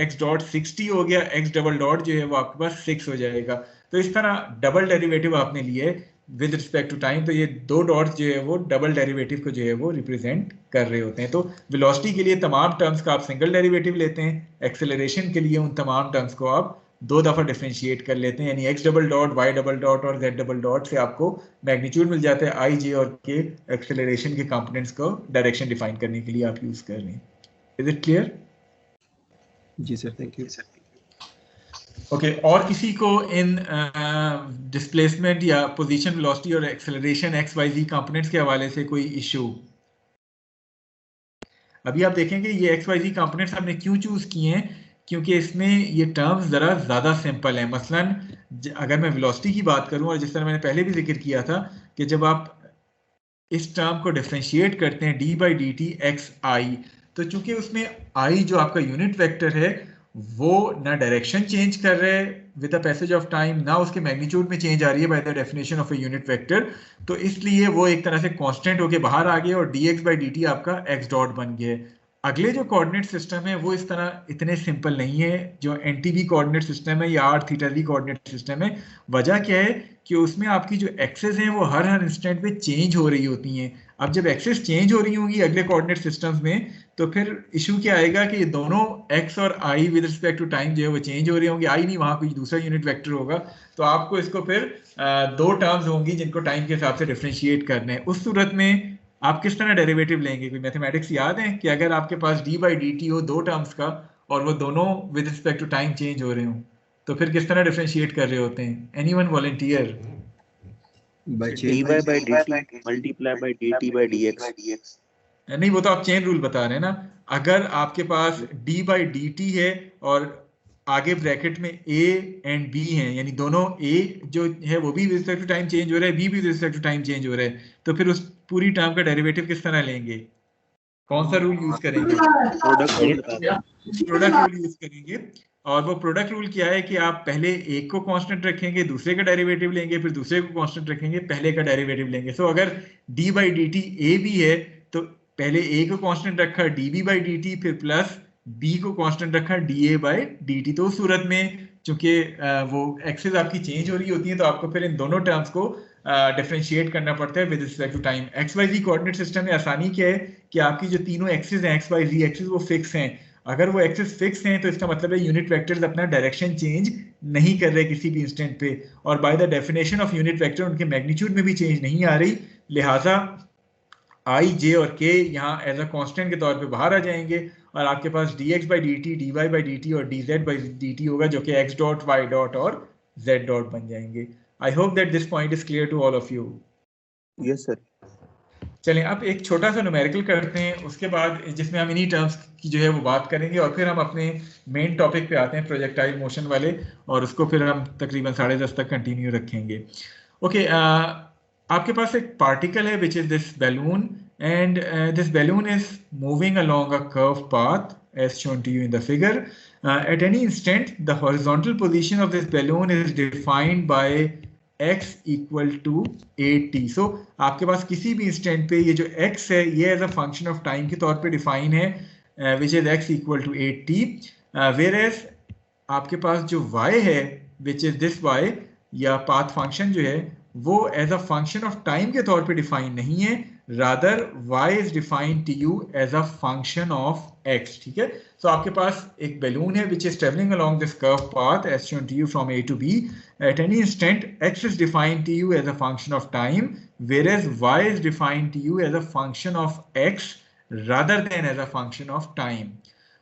x डॉट 6t हो गया, x डबल डॉट जो है वो आपके पास 6 हो जाएगा. तो इस तरह डबल डेरिवेटिव आपने लिए विद रिस्पेक्ट टू टाइम तो ये दो डॉट्स जो है वो डबल डेरिवेटिव को जो है वो रिप्रेजेंट कर रहे होते हैं. तो वेलोसिटी के लिए तमाम टर्म्स का आप सिंगल डेरिवेटिव लेते हैं, एक्सेलरेशन के लिए उन तमाम टर्म्स को आप दो दफ़ा डिफरेंशिएट कर लेते हैं, यानी x double dot, y double dot और z डबल डॉट से आपको मैग्नीट्यूड मिल जाता है. i, j और k एक्सेलरेशन के कंपोनेंट्स को डायरेक्शन डिफाइन करने के लिए आप यूज कर रहे हैं. Is it clear? जी सर, थैंक यू. ओके, और किसी को इन डिस्प्लेसमेंट या पोजीशन, वेलोसिटी और acceleration x, y, z components के हवाले से कोई इशू? अभी आप देखेंगे ये एक्स, वाई, जी कंपोनेंट्स हमने क्यों चूज किए हैं क्योंकि इसमें ये टर्म्स ज़रा ज़्यादा सिंपल है। मसलन अगर मैं वेलोसिटी की बात करूं, और जिस तरह मैंने पहले भी जिक्र किया था कि जब आप इस टर्म को डिफरेंशिएट करते हैं D by D T X I, तो चूंकि उसमें आई जो आपका यूनिट वेक्टर है वो ना डायरेक्शन चेंज कर रहे हैं with the passage of time, ना उसके मैग्नीट्यूड में चेंज आ रही है bye the definition of a unit vector, तो इसलिए वो एक तरह से कांस्टेंट होके बाहर आ गया और D X by D T आपका एक्स डॉट बन गया है। अगले जो कोऑर्डिनेट सिस्टम है वो इस तरह इतने सिंपल नहीं है, जो एनटीवी कोऑर्डिनेट सिस्टम है या r theta v coordinate system है। वजह क्या है कि उसमें आपकी जो एक्सेस हैं वो हर इंस्टेंट पे चेंज हो रही होती हैं। अब जब एक्सेस चेंज हो रही होंगी अगले कोऑर्डिनेट सिस्टम्स में, तो फिर इशू क्या आएगा कि ये दोनों एक्स और आई विद रिस्पेक्ट टू टाइम जो है वो चेंज हो रही होंगी। आई नहीं, वहाँ कोई दूसरा यूनिट वेक्टर होगा, तो आपको इसको फिर दो टर्म्स होंगी जिनको टाइम के हिसाब से डिफरेंशिएट करना है। उस सूरत में आप किस तरह डेरिवेटिव लेंगे? कोई मैथमेटिक्स याद है कि अगर आपके पास डी बाई डी टी हो दो टर्म्स का और वो दोनों with respect to time change हो रहे हो, तो फिर किस तरह डिफरेंशिएट कर रहे होते हैं? Anyone volunteer? by d chain y by D t multiply by D t by d x. नहीं, वो तो आप चेन रूल बता रहे हैं ना। अगर आपके पास d बाई डी टी है और आगे ब्रैकेट में a एंड b हैं, यानी दोनों a जो है वो भी with respect to time change हो रहा है, b भी with respect to time change हो रहा है, तो फिर उस पूरी टर्म का डेरिवेटिव किस तरह लेंगे? कौन सा रूल यूज करेंगे? प्रोडक्ट रूल यूज करेंगे। और वो प्रोडक्ट रूल क्या है कि आप पहले एक को कांस्टेंट रखेंगे, दूसरे का डेरिवेटिव लेंगे, फिर दूसरे को कांस्टेंट रखेंगे, पहले का डेरिवेटिव लेंगे। सो अगर d by D T A भी है तो पहले a को कांस्टेंट रखा db बाई डी टी, फिर प्लस b को कांस्टेंट रखा dA बाई डी टी। तो उस सूरत में चूंकि वो एक्सेस आपकी चेंज हो रही होती है तो आपको फिर इन दोनों टर्म्स को डिफरेंशिएट करना पड़ता है with respect to time. X y z coordinate system में आसानी क्या है कि आपकी जो तीनों एक्सेस हैं एक्स वाई जी एक्सेस वो फिक्स हैं। अगर वो एक्सेस फिक्स हैं तो इसका मतलब है यूनिट वेक्टर्स अपना डायरेक्शन चेंज नहीं कर रहे किसी भी इंस्टेंट पे, और bye the definition of unit vector उनके मैग्नीट्यूड में भी चेंज नहीं आ रही, लिहाजा आई जे और के यहाँ एज अ कांस्टेंट के तौर पे बाहर आ जाएंगे और आपके पास D X by D T, D Y by D T और D Z by D T होगा, जो कि एक्स डॉट वाई डॉट और जेड डॉट बन जाएंगे। I hope that this point is clear to all of you. Yes sir. चलें अब एक छोटा सा न्यूमेरिकल करते हैं, उसके बाद जिसमें हम इन्हीं टर्म्स की जो है वो बात करेंगे और फिर हम अपने मेन टॉपिक पे आते हैं प्रोजेक्टाइल मोशन वाले, और उसको फिर हम तकरीबन 10:30 तक कंटिन्यू रखेंगे। ओके, आपके पास एक पार्टिकल है which is this balloon, and this balloon is moving along a curve path as shown to you in the figure. At any instant the horizontal position of this balloon is defined by x equal to 8t. So आपके पास किसी भी instant पे ये जो x है ये as a function of time के तौर पे डिफाइन है, which is x equal to 8t, whereas आपके पास जो y है विच इज दिस y या पाथ फंक्शन जो है वो as a function of time के तौर पे डिफाइन नहीं है, rather y is defined to you as a function of x. ठीक है, so आपके पास एक बैलून है which is traveling along this curved path as shown to you from A to B. At any instant x is defined to you as a function of time, whereas y is defined to you as a function of x rather than as a function of time.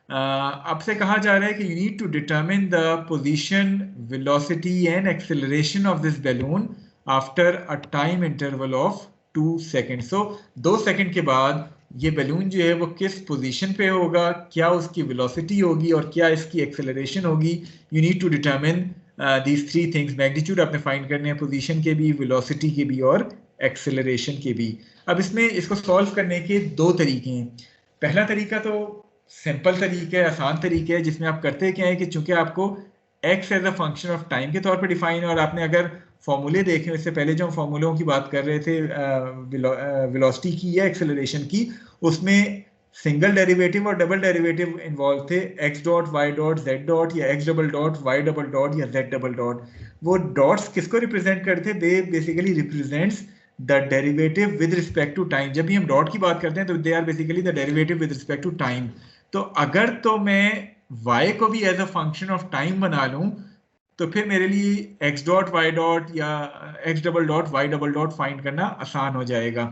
आपसे कहा जा रहा है कि you need to determine the position, velocity and acceleration of this balloon after a time interval of 2 second. So 2 second के बाद ये balloon जो है वो किस पोजीशन पे होगा, क्या उसकी वेलोसिटी होगी और क्या इसकी एक्सेलरेशन होगी। You need to determine these three things. Magnitude आपने फाइंड करने हैं, पोजीशन के भी, वेलोसिटी के भी और एक्सेलरेशन के भी। अब इसमें इसको सॉल्व करने के दो तरीके हैं। पहला तरीका तो सिंपल तरीका है, आसान तरीका है, जिसमें आप करते क्या है कि चूंकि आपको x as a function of time के तौर पे डिफाइन है और आपने अगर फॉर्मूले देखे इससे पहले जो हम फॉर्मूलों की बात कर रहे थे वेलोसिटी की या एक्सेलरेशन की, उसमें सिंगल डेरिवेटिव और डबल डेरिवेटिव इन्वॉल्व थे, x dot Y dot z dot या x double dot y double dot या z डबल डॉट। वो डॉट्स किसको रिप्रेजेंट करते? They basically represents the derivative with respect to time. जब भी हम डॉट की बात करते हैं तो they are basically the derivative with respect to time. तो अगर तो मैं y को भी as a function of time बना लूं तो फिर मेरे लिए x डॉट वाई डॉट या x double dot y double dot find करना आसान हो जाएगा।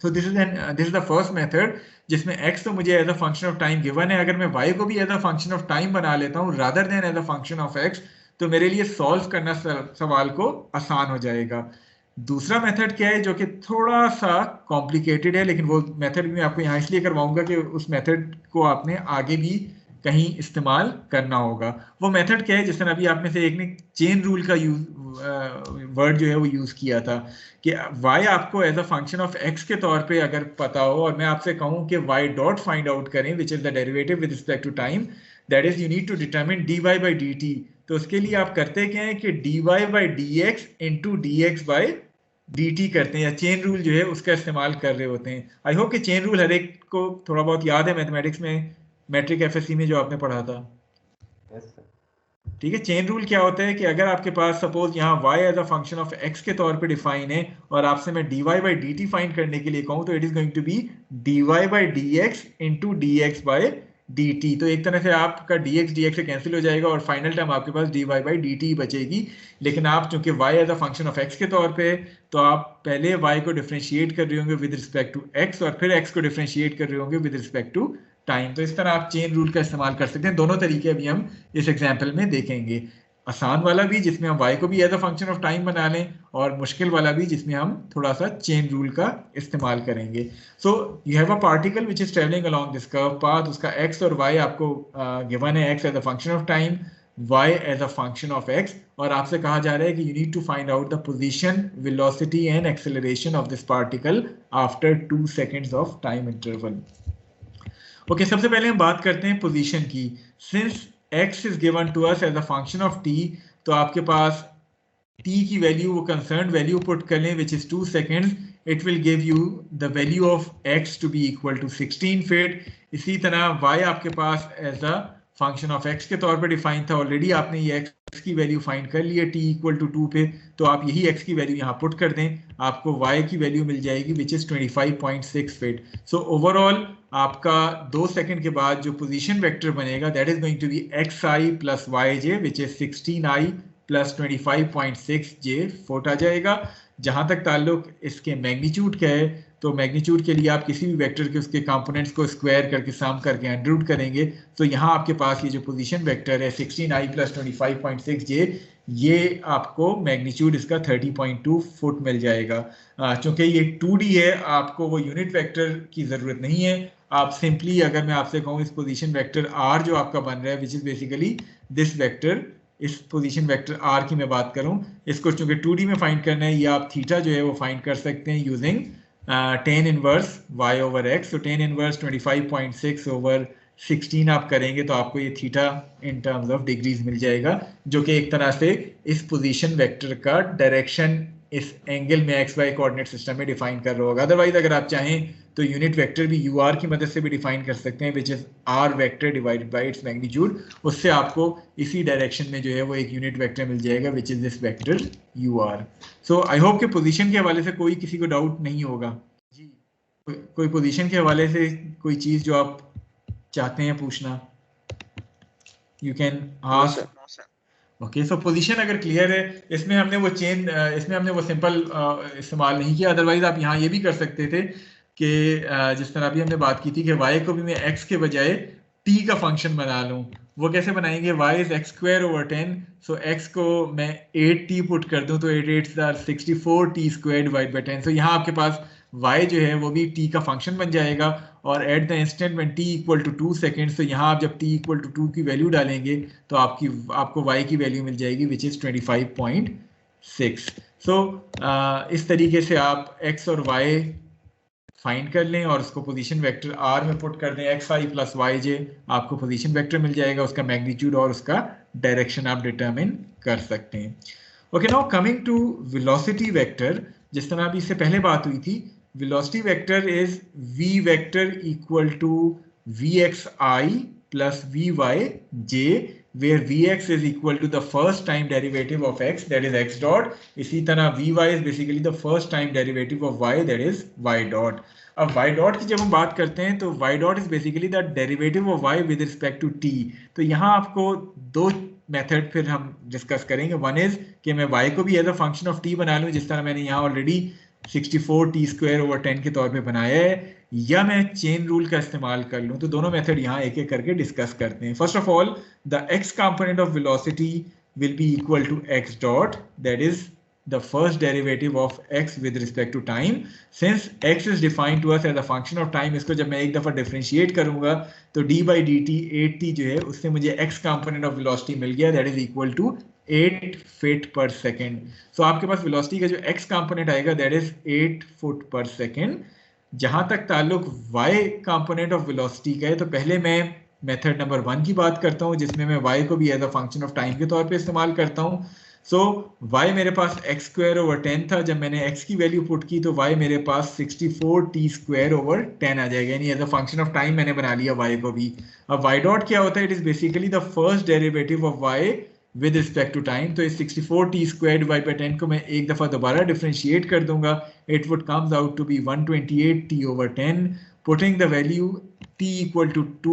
So this is the first method जिसमें x तो मुझे as a function of time given है, अगर मैं y को भी as a function of time बना लेता हूँ rather than as a function of x, तो मेरे लिए सॉल्व करना सवाल को आसान हो जाएगा। दूसरा मेथड क्या है जो कि थोड़ा सा कॉम्प्लिकेटेड है, लेकिन वो मेथड भी मैं आपको यहाँ इसलिए करवाऊंगा कि उस मेथड को आपने आगे भी कहीं इस्तेमाल करना होगा। वो मेथड क्या है, जिस तरह अभी आप में से एक ने चेन रूल का वर्ड जो है वो यूज़ किया था कि y आपको as a function of x के तौर पे अगर पता हो और मैं आपसे कहूँ कि y डॉट फाइंड आउट करें which is the derivative with respect to time, that is you need to determine dy by dt। तो उसके लिए आप करते क्या है कि dy by dx into dx by dt करते हैं, या चेन रूल जो है उसका इस्तेमाल कर रहे होते हैं। आई होप कि चेन रूल हर एक को थोड़ा बहुत याद है मैथमेटिक्स में, मैट्रिक एफएससी में जो आपने पढ़ा था। Yes, sir. ठीक है, चेन रूल क्या होता है कि अगर आपके पास सपोज यहाँ y as a function of x के तौर पे डिफाइन है और आपसे मैं dy बाई dt फाइंड करने के लिए कहूँ, तो it is going to be dy by dx into dx by dt। तो एक तरह से आपका dx से कैंसिल हो जाएगा और फाइनल टर्म आपके पास dy बाई dt ही बचेगी। लेकिन आप चूंकि y as a function of x के तौर पे है, तो आप पहले y को डिफरेंशिएट कर रहे होंगे विद रिस्पेक्ट टू x और फिर x को डिफरेंशिएट कर रहे होंगे विद रिस्पेक्ट टू टाइम। तो इस तरह आप चेन रूल का इस्तेमाल कर सकते हैं। दोनों तरीके अभी हम इस एग्जाम्पल में देखेंगे, आसान वाला भी जिसमें हम y को भी as a function of time बना लें, और मुश्किल वाला भी जिसमें हम थोड़ा सा चेन रूल का इस्तेमाल करेंगे। So you have a particle which is travelling along this curve path, उसका x और y आपको गिवन है, x as a function of time, y as a function of x, और आपसे कहा जा रहा है कि you need to find out the position, velocity and acceleration of this particle after 2 seconds of time interval. Okay, सबसे पहले हम बात करते हैं पोजीशन की। Since x is given to us as a function of t, तो आपके पास t की वैल्यू, वो कंसर्न वैल्यू पुट कर लें which is 2 seconds, it will give you the value of x to be equal to 16 feet. इसी तरह y आपके पास as a function of x के तौर पे डिफाइन था, ऑलरेडी आपने ये x की वैल्यू फाइंड कर ली है t इक्वल टू 2 पे, तो आप यही x की वैल्यू यहाँ पुट कर दें, आपको y की वैल्यू मिल जाएगी which is 25.6 feet. So overall आपका 2 सेकंड के बाद जो पोजीशन वेक्टर बनेगा that is going to be xi plus yj which is 16i plus 25.6j foot आ जाएगा। जहां तक ताल्लुक इसके मैग्नीट्यूड का है, तो मैग्नीट्यूड के लिए आप किसी भी वेक्टर के उसके कंपोनेंट्स को स्क्वायर करके सम करके अंडर रूट करेंगे, तो यहाँ आपके पास ये जो पोजीशन वेक्टर है 16i प्लस 25.6j, ये आपको मैग्नीट्यूड इसका 30.2 फुट मिल जाएगा। चूंकि ये 2D है, आपको वो यूनिट वेक्टर की ज़रूरत नहीं है। आप सिंपली, अगर मैं आपसे कहूँ इस पोजीशन वेक्टर r जो आपका बन रहा है which is basically this vector, इस पोजीशन वेक्टर r की मैं बात करूं, इसको चूंकि 2D में फाइंड करना है, या आप थीटा जो है वो फाइंड कर सकते हैं using tan inverse y over x। तो tan इनवर्स 25.6 ओवर 16 आप करेंगे तो आपको ये theta in terms of degrees मिल जाएगा, जो कि एक तरह से इस पोजीशन वेक्टर का डायरेक्शन इस एंगल में एक्स वाई कोऑर्डिनेट सिस्टम में डिफाइन कर रहा होगा। अदरवाइज अगर आप चाहें तो यूनिट वेक्टर भी यू आर की मदद से भी डिफाइन कर सकते हैं, which is are vector divided by its magnitude. उससे आपको इसी डायरेक्शन में जो है वो एक यूनिट वेक्टर मिल जाएगा which is this vector u r. So I hope कि पोजीशन के हवाले से कोई किसी को डाउट नहीं होगा जी। कोई पोजीशन के हवाले से कोई चीज़ जो आप चाहते हैं पूछना, you can ask. Okay, so position अगर क्लियर है, इसमें हमने वो चेन, इसमें हमने वो सिंपल इस्तेमाल नहीं किया। अदरवाइज आप यहाँ ये भी कर सकते थे कि जिस तरह अभी हमने बात की थी कि y को भी मैं x के बजाय t का फंक्शन बना लूँ। वो कैसे बनाएंगे, y is x square over 10, so x को मैं 8t पुट कर दूँ तो 8 8 64t स्क्वायर डिवाइड बाई 10। सो यहाँ आपके पास y जो है वो भी t का फंक्शन बन जाएगा, और at the instant when t equal to 2 seconds, तो यहाँ आप जब t इक्वल टू 2 की वैल्यू डालेंगे तो आपको y की वैल्यू मिल जाएगी विच इज़ 25.6। सो इस तरीके से आप x और y फाइंड कर लें और उसको पोजीशन वेक्टर r में पुट कर दें, xi प्लस yj, आपको पोजीशन वेक्टर मिल जाएगा, उसका मैग्नीट्यूड और उसका डायरेक्शन आप डिटरमिन कर सकते हैं। Okay, now coming to velocity vector, जिस तरह अभी इससे पहले बात हुई थी, velocity vector is v vector equal to vxi plus vyj, where vx is equal to the first time derivative of x, that is x dot. इसी तरह vy is basically the first time derivative of y, that is y dot. अब y dot की जब हम बात करते हैं तो y dot is basically the derivative of y with respect to t. तो यहाँ आपको दो मेथड फिर हम डिस्कस करेंगे। वन इज कि मैं y को भी as a function of t बना लूँ, जिस तरह मैंने यहाँ ऑलरेडी 64t स्क्वायर ओवर 10 के तौर पे बनाया है, या मैं चेन रूल का इस्तेमाल कर लूं। तो दोनों मेथड यहाँ एक एक करके डिस्कस करते हैं। First of all, the x component of velocity will be equal to x dot, that is the first derivative of x with respect to time. Since x is defined to us as a function of time, इसको जब मैं एक दफ़ा differentiate करूँगा तो d by dt 8t जो है उससे मुझे x component of velocity मिल गया, that is equal to 8 feet per second. So आपके पास velocity का जो x component आएगा that is 8 foot per second. जहाँ तक ताल्लुक y component of velocity का है तो पहले मैं मेथड नंबर 1 की बात करता हूँ जिसमें मैं y को भी as a function of time के तौर पे इस्तेमाल करता हूँ. सो y मेरे पास x स्क्वायर ओवर 10 था, जब मैंने x की वैल्यू पुट की तो y मेरे पास 64t स्क्वायर ओवर 10 आ जाएगा, यानी as a function of time मैंने बना लिया y को भी. अब y डॉट क्या होता है? It is basically the first derivative of y with respect to time. तो इस 64t स्क्वायर डिवाइड बाय 10 को मैं एक दफा दोबारा डिफरेंशिएट कर दूंगा. It would comes out to be 128t over 10. Putting the value t equal to 2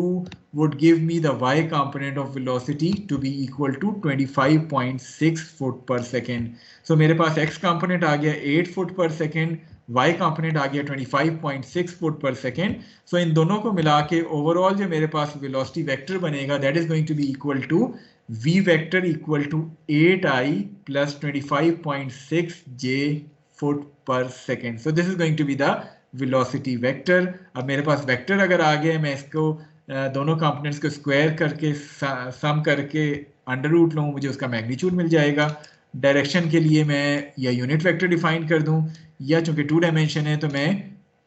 would give me the y component of velocity to be equal to 25.6 foot per second. So मेरे पास x component आ गया 8 foot per second, y component आ गया 25.6 foot per second. So इन दोनों को मिला के overall जो मेरे पास velocity vector बनेगा that is going to be equal to v vector equal to 8i plus 25.6 j foot per second. So this is going to be the velocity vector. अब मेरे पास vector अगर आ गया, मैं इसको दोनों कंपोनेंट्स को स्क्वायर करके सम करके अंडर रूट लूँ, मुझे उसका मैग्नीट्यूड मिल जाएगा. डायरेक्शन के लिए मैं या यूनिट वेक्टर डिफाइन कर दूँ या चूंकि 2 डायमेंशन है तो मैं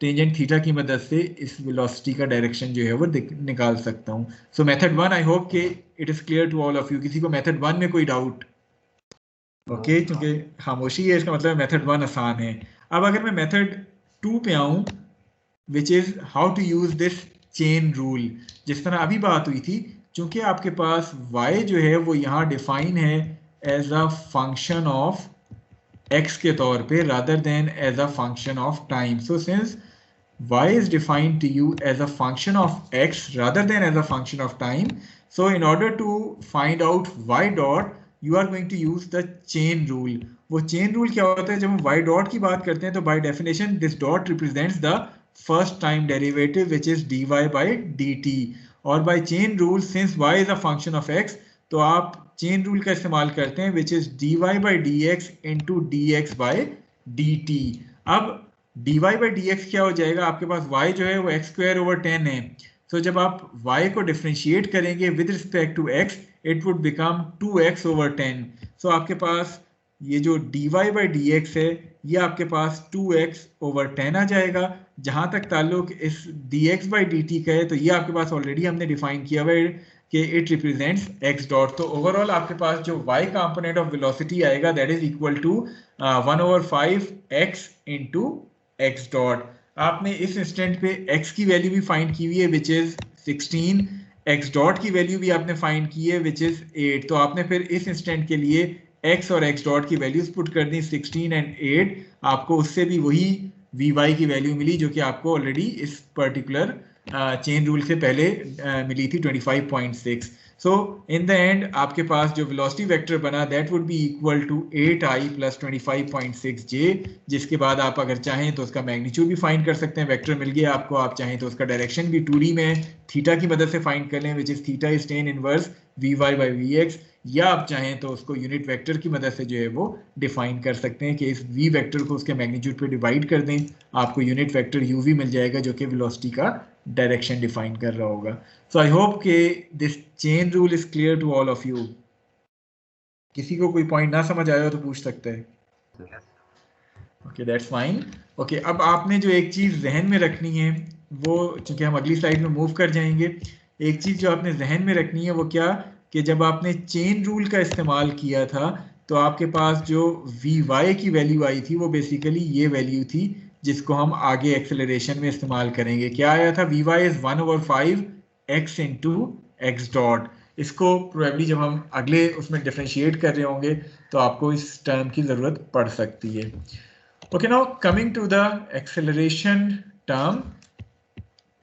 टेंजेंट थीटा की मदद से इस वेलोसिटी का डायरेक्शन जो है वो निकाल सकता हूँ. सो मेथड 1 आई होप कि it is clear to all of you. किसी को मेथड 1 में कोई डाउट? ओके, क्योंकि खामोशी है इसका मतलब मेथड 1 आसान है. अब अगर मैं मेथड 2 पे आऊं which is how to use this chain rule, जिस तरह अभी बात हुई थी, चूंकि आपके पास y जो है वो यहाँ डिफाइन है as a function of x के तौर पे rather than as a function of time. So since y is defined to you as a function of x rather than as a function of time, so in order to find out y dot you are going to use the chain rule. वो chain rule क्या होता है? जब हम y dot की बात करते हैं तो by definition this dot represents the first time derivative which is dy by dt. और by chain rule since y is a function of x तो आप चेन रूल का इस्तेमाल करते हैं which is dy by dx into dx by dt. अब dy by dx क्या हो जाएगा? आपके पास y जो है वो x स्क्वायर ओवर 10 है. सो जब आप y को डिफरेंशिएट करेंगे with respect to x it would become 2x over 10. So आपके पास ये जो dy by dx है ये आपके पास 2x ओवर 10 आ जाएगा. जहाँ तक ताल्लुक इस dx by dt का है तो ये आपके पास ऑलरेडी हमने डिफाइन किया हुआ है कि इट रिप्रेजेंट्स x डॉट. तो ओवरऑल आपके पास जो y कंपोनेंट ऑफ वेलोसिटी आएगा that is equal to 1/5 x into x dot. आपने इस इंस्टेंट पे x की वैल्यू भी फाइंड की हुई है विच इज 16, x डॉट की वैल्यू भी आपने फाइंड की है विच इज 8. तो आपने फिर इस इंस्टेंट के लिए x और x डॉट की वैल्यूज पुट कर दी 16 एंड 8. आपको उससे भी वही vy की वैल्यू मिली जो कि आपको ऑलरेडी इस पर्टिकुलर चेन रूल से पहले मिली थी 25.6. सो इन द एंड आपके पास जो वेलोसिटी वेक्टर बना that would be equal to 8i plus 25.6j, जिसके बाद आप अगर चाहें तो उसका मैग्नीट्यूड भी फाइंड कर सकते हैं. वेक्टर मिल गया आपको, आप चाहें तो उसका डायरेक्शन भी 2D में थीटा की मदद से फाइंड कर लें which is theta is tan inverse vy by vx, या आप चाहें तो उसको यूनिट वेक्टर की मदद से जो है वो डिफाइन कर सकते हैं कि इस v वेक्टर को उसके मैग्नीट्यूड पे डिवाइड कर दें, आपको यूनिट वेक्टर uv मिल जाएगा जो कि वेलोसिटी का डायरेक्शन डिफाइन कर रहा होगा. सो आई होप कि this chain rule is clear to all of you. किसी को कोई पॉइंट ना समझ आया हो तो पूछ सकते हैं. Okay, that's fine. ओके, अब आपने जो एक चीज़ जहन में रखनी है वो, चूंकि हम अगली स्लाइड में मूव कर जाएंगे, एक चीज़ जो आपने जहन में रखनी है वो क्या कि जब आपने चेन रूल का इस्तेमाल किया था तो आपके पास जो vy की वैल्यू आई थी वो बेसिकली ये वैल्यू थी जिसको हम आगे एक्सेलरेशन में इस्तेमाल करेंगे. क्या आया था? vy is 1/5 x into x dot. इसको प्रोबेबली जब हम अगले उसमें डिफरेंशिएट कर रहे होंगे तो आपको इस टर्म की ज़रूरत पड़ सकती है. Okay, now coming to the acceleration term.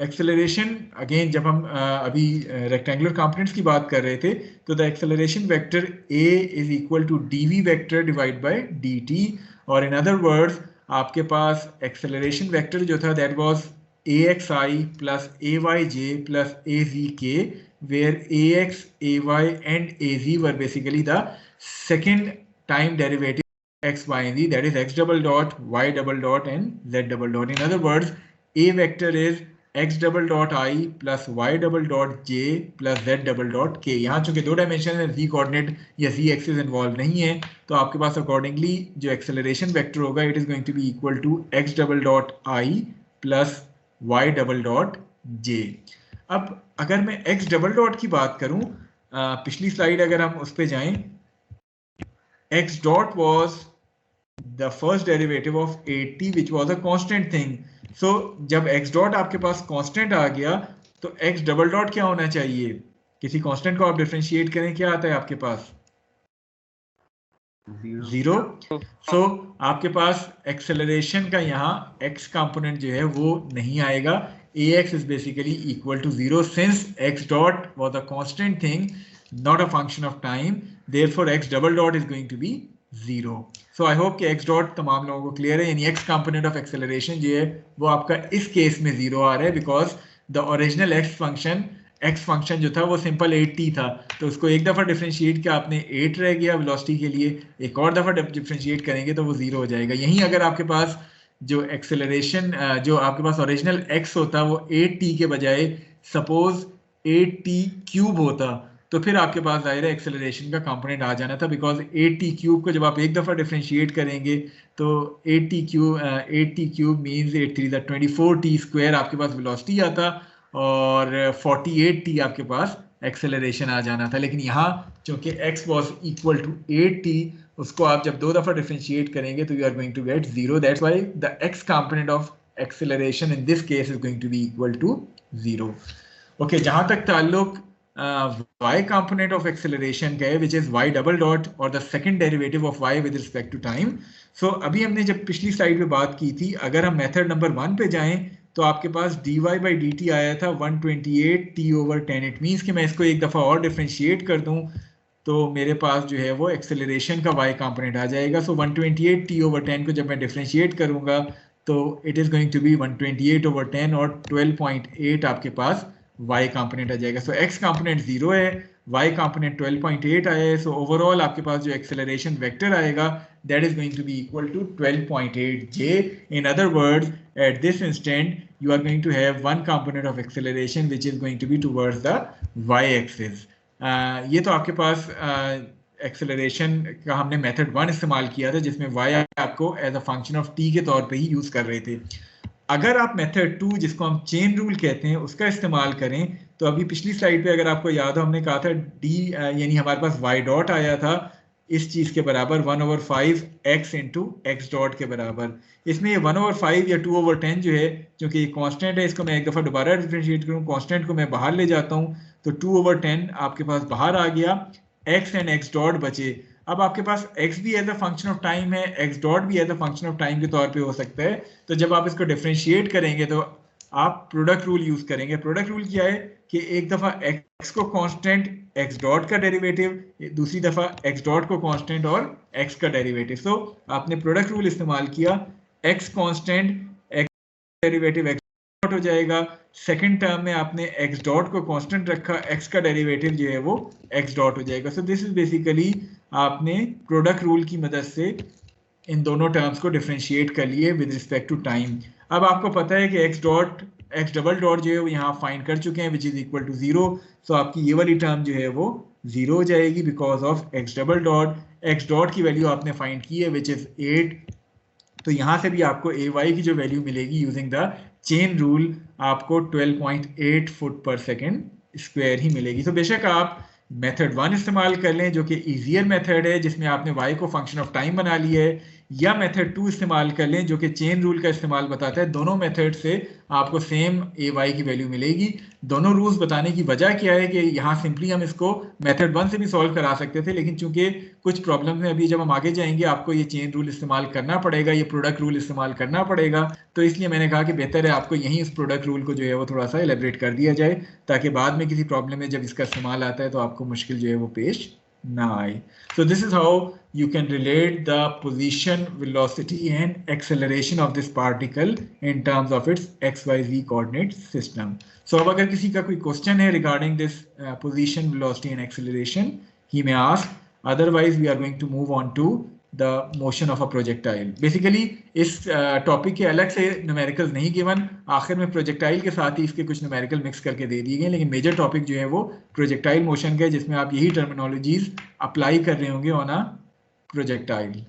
Acceleration again जब हम अभी रेक्टेंगुलर कंपोनेंट्स की बात कर रहे थे तो the acceleration vector a is equal to dv vector divide by dt, और इन अदर वर्ड्स आपके पास एक्सेलरेशन वेक्टर जो था that was axi plus ayj plus azk, where ax, ay and az were basically the second time derivative x, y, and z, that is x double dot, y double dot, and z double dot. In other words, A vector is x double dot I plus y double dot j plus z double dot k. यहाँ चूंकि दो dimension है, z coordinate या z axis involve नहीं है, तो आपके पास अकॉर्डिंगली जो एक्सेलरेशन वेक्टर होगा it is going to be equal to x double dot I plus y double dot j. अब अगर मैं x डबल डॉट की बात करूं, पिछली स्लाइड अगर हम उस पे जाएं, x dot was the first derivative of 80 which was a constant thing. So जब x dot आपके पास constant आ गया तो x डबल डॉट क्या होना चाहिए? किसी constant को आप डिफरेंशिएट करें, क्या आता है आपके पास? जीरो. सो आपके पास एक्सेलरेशन का यहाँ x कंपोनेंट जो है वो नहीं आएगा. ax is basically equal to 0 since x dot was a constant thing, not a function of time. Therefore x double dot is going to be 0. So I hope कि x dot तमाम लोगों को clear है. यानी x component of acceleration जो है वो आपका इस केस में 0 आ रहा है because the original x function जो था वो सिंपल 8t था, तो उसको एक दफ़ा डिफरेंशिएट किया आपने 8 रह गया वेलोसिटी के लिए, एक और दफ़ा डिफरेंशिएट करेंगे तो वो 0 हो जाएगा. यहीं अगर आपके पास जो एक्सेलरेशन जो आपके पास ओरिजिनल x होता वो 8t के बजाय सपोज 8t क्यूब होता, तो फिर आपके पास जाहिर है एक्सेलरेशन का कंपोनेंट आ जाना था, बिकॉज 8t क्यूब को जब आप एक दफ़ा डिफरेंशिएट करेंगे तो 8t cube means 8 3 24t square आपके पास वेलोसिटी आता और 48t आपके पास एक्सेलरेशन आ जाना था. लेकिन यहाँ चूंकि x was equal to 8t, उसको आप जब दो दफ़ा डिफरेंशिएट करेंगे तो you are going to get 0. That's why the x component of acceleration in this case is going to be equal to 0. Okay, जहाँ तक ताल्लुक y component of acceleration का है, which is y double dot or the second derivative of y with respect to time. So अभी हमने जब पिछली slide पे बात की थी, अगर हम मेथड नंबर 1 पे जाएं तो आपके पास dy by dt आया था 128t over 10. इट मीन्स कि मैं इसको एक दफ़ा और डिफरेंशिएट कर दूं तो मेरे पास जो है वो एक्सेलरेशन का y कंपोनेंट आ जाएगा. सो 128t over 10 को जब मैं डिफरेंशिएट करूंगा तो it is going to be 128 over 10 और 12.8 आपके पास y कंपोनेंट आ जाएगा. सो x कंपोनेंट 0 है, y कंपोनेंट 12.8 आया है. सो ओवरऑल आपके पास जो एक्सेलरेशन वेक्टर आएगा that is going to be equal to 12.8j. In other words, at this instant you are going to have one component of acceleration which is going to be towards the y axis. ये तो आपके पास acceleration का हमने method 1 इस्तेमाल किया था जिसमें y आपको as a function of t के तौर पे ही यूज कर रहे थे. अगर आप मेथड 2 जिसको हम चेन रूल कहते हैं उसका इस्तेमाल करें तो अभी पिछली स्लाइड पे अगर आपको याद हो हमने कहा था d यानी हमारे पास y डॉट आया था इस चीज के बराबर 1/5 x इंटू एक्स डॉट के बराबर. इसमें ये 1/5 या 2/10 जो है, क्योंकि ये कांस्टेंट है, इसको मैं एक दफ़ा दोबारा डिफरेंशिएट करूँ, कांस्टेंट को मैं बाहर ले जाता हूँ तो 2/10 आपके पास बाहर आ गया, x एंड x डॉट बचे. अब आपके पास x भी as a function of time है, x डॉट भी as a function of time के तौर पे हो सकता है. तो जब आप इसको डिफरेंशिएट करेंगे तो आप प्रोडक्ट रूल यूज करेंगे. प्रोडक्ट रूल क्या है कि एक दफ़ा x को कांस्टेंट x डॉट का डेरिवेटिव, दूसरी दफ़ा x डॉट को कांस्टेंट और x का डेरिवेटिव. सो आपने प्रोडक्ट रूल इस्तेमाल किया, x constant x derivative x dot हो जाएगा. सेकंड टर्म में आपने x डॉट को कांस्टेंट रखा, x का डेरिवेटिव जो है वो x डॉट हो जाएगा. सो दिस इज बेसिकली आपने प्रोडक्ट रूल की मदद से इन दोनों टर्म्स को डिफरेंशिएट कर लिए विद रिस्पेक्ट टू टाइम. अब आपको पता है कि x डबल डॉट जो है वो यहाँ फाइंड कर चुके हैं विच इज इक्वल टू 0. सो आपकी ये वाली टर्म जो है वो 0 हो जाएगी because of x double dot. x dot की वैल्यू आपने फाइंड की है विच इज 8. तो यहाँ से भी आपको ay की जो वैल्यू मिलेगी यूजिंग द चेन रूल आपको 12.8 फुट पर सेकेंड स्क्वायर ही मिलेगी. तो बेशक आप मेथड 1 इस्तेमाल कर लें जो कि ईजियर मेथड है जिसमें आपने y को फंक्शन ऑफ टाइम बना लिया है, या मेथड 2 इस्तेमाल कर लें जो कि चेन रूल का इस्तेमाल बताता है. दोनों मेथड से आपको सेम ay की वैल्यू मिलेगी. दोनों रूल्स बताने की वजह क्या है कि यहाँ सिंपली हम इसको मेथड 1 से भी सॉल्व करा सकते थे, लेकिन चूंकि कुछ प्रॉब्लम में अभी जब हम आगे जाएंगे आपको ये चेन रूल इस्तेमाल करना पड़ेगा, ये प्रोडक्ट रूल इस्तेमाल करना पड़ेगा. तो इसलिए मैंने कहा कि बेहतर है आपको यहीं इस प्रोडक्ट रूल को जो है वो थोड़ा सा एलेबरेट कर दिया जाए ताकि बाद में किसी प्रॉब्लम में जब इसका इस्तेमाल आता है तो आपको मुश्किल जो है वो पेश ना आए. So this is how you can relate the position, velocity and acceleration of this particle in terms of its xyz coordinate system. So अब अगर किसी का कोई क्वेश्चन है regarding this position, velocity and acceleration, he may ask. Otherwise we are going to move on to the motion of a projectile. Basically इस topic के अलग से न्यूमेरिकल्स नहीं गिवन, आखिर में प्रोजेक्टाइल के साथ ही इसके कुछ न्यूमेरिकल मिक्स करके दे दिए गए, लेकिन मेजर टॉपिक जो है वो प्रोजेक्टाइल मोशन का है, जिसमें आप यही टर्मिनोलॉजीज अप्लाई कर रहे होंगे ऑन अ प्रोजेक्टाइल.